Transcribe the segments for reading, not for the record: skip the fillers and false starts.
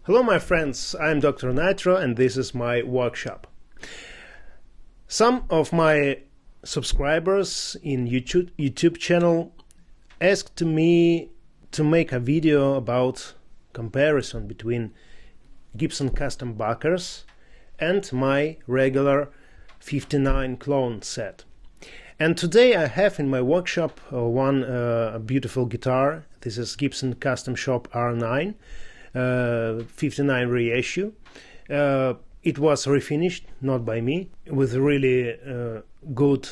Hello my friends, I'm Dr. Nitro and this is my workshop. Some of my subscribers in YouTube channel asked me to make a video about comparison between Gibson Custombuckers and my regular 59 clone set. And today I have in my workshop one beautiful guitar. This is Gibson Custom R9. 59 reissue. It was refinished, not by me, with really good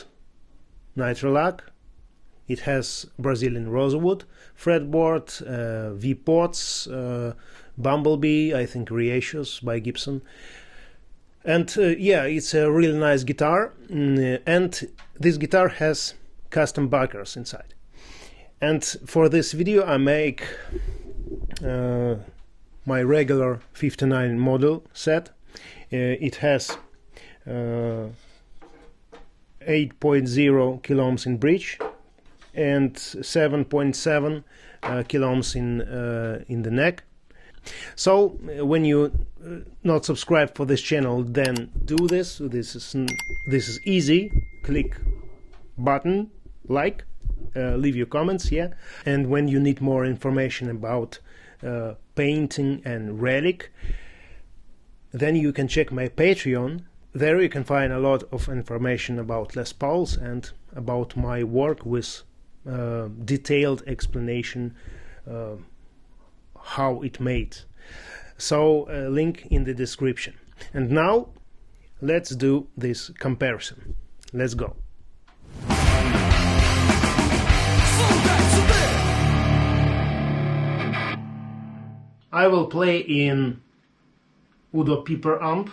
nitro lack. It has Brazilian rosewood fretboard, V-pots, Bumblebee, I think reissues by Gibson. And yeah, it's a really nice guitar, and this guitar has Custombuckers inside. And for this video I make my regular 59 model set. It has 8.0 kilo-ohms in bridge and 7.7 kilo-ohms in the neck. So when you not subscribe for this channel, then do this. This is easy. Click button, like, leave your comments, yeah. And when you need more information about painting and relic, then you can check my Patreon. There you can find a lot of information about Les Pauls and about my work with detailed explanation how it made. So link in the description. And now let's do this comparison. Let's go. I will play in Udo Piper amp,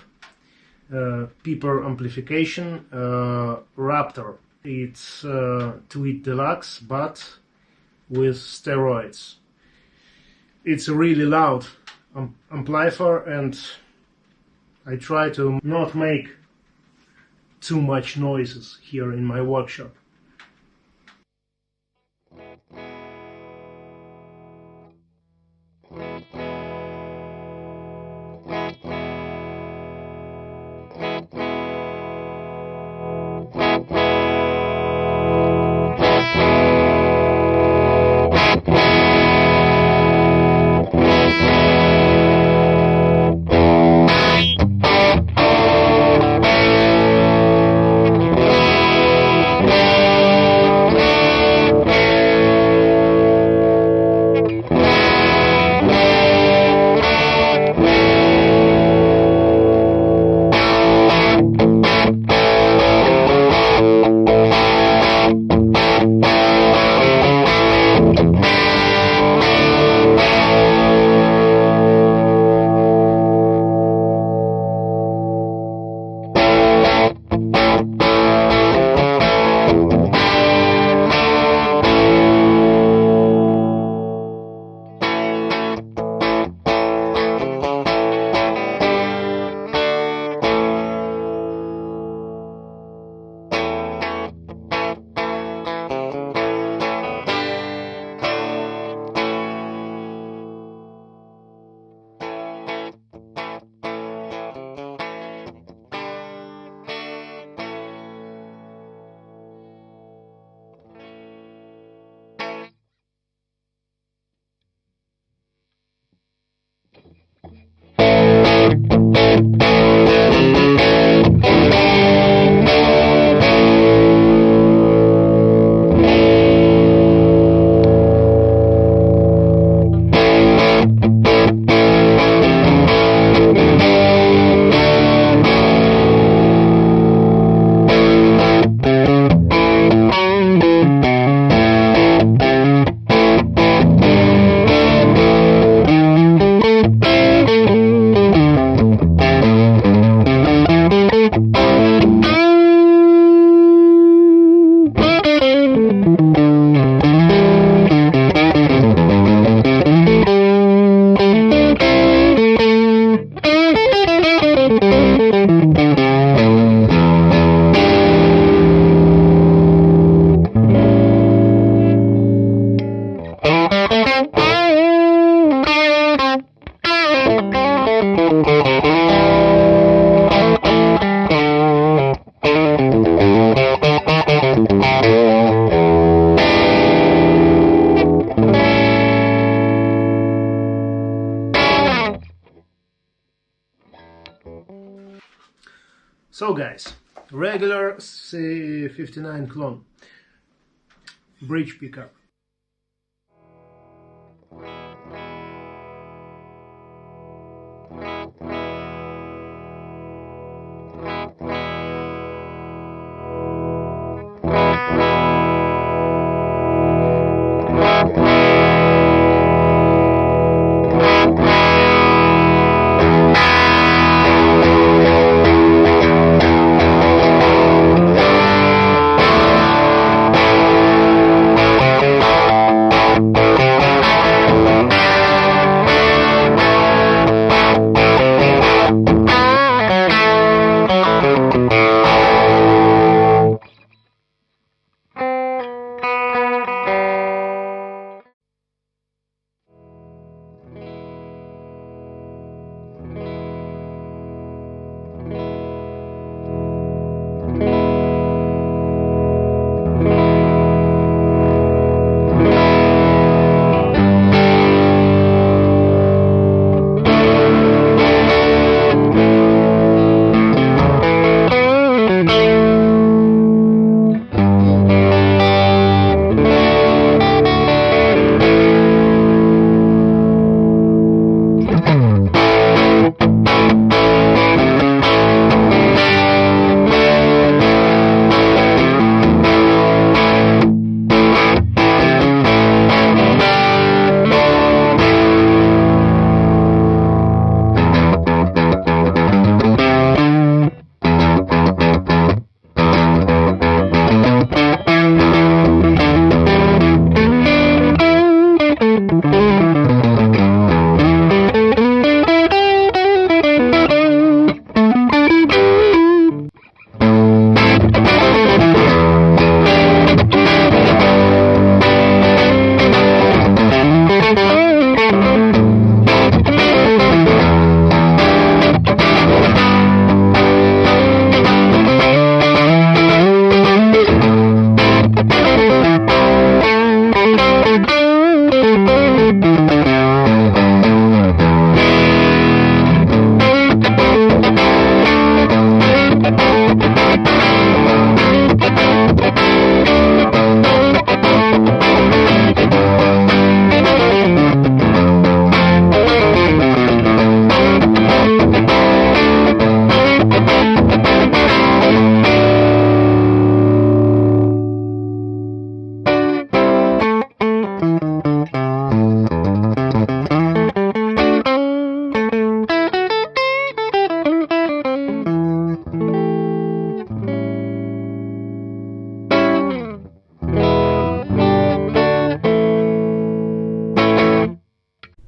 Piper amplification, Raptor. It's Tweed Deluxe, but with steroids. It's a really loud amplifier, and I try to not make too much noises here in my workshop. So guys, regular C59 clone bridge pickup.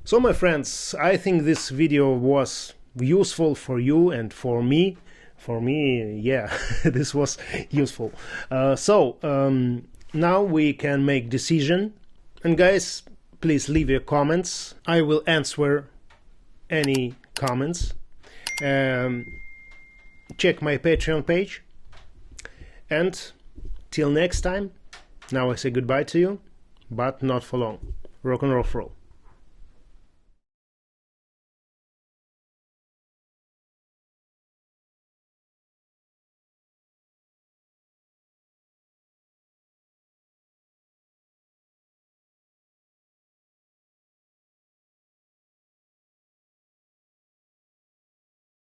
So my friends, I think this video was useful for you and for me. For me, yeah, this was useful. Now we can make decision. And guys, please leave your comments. I will answer any comments. Check my Patreon page. And till next time, now I say goodbye to you, but not for long. Rock and roll for all.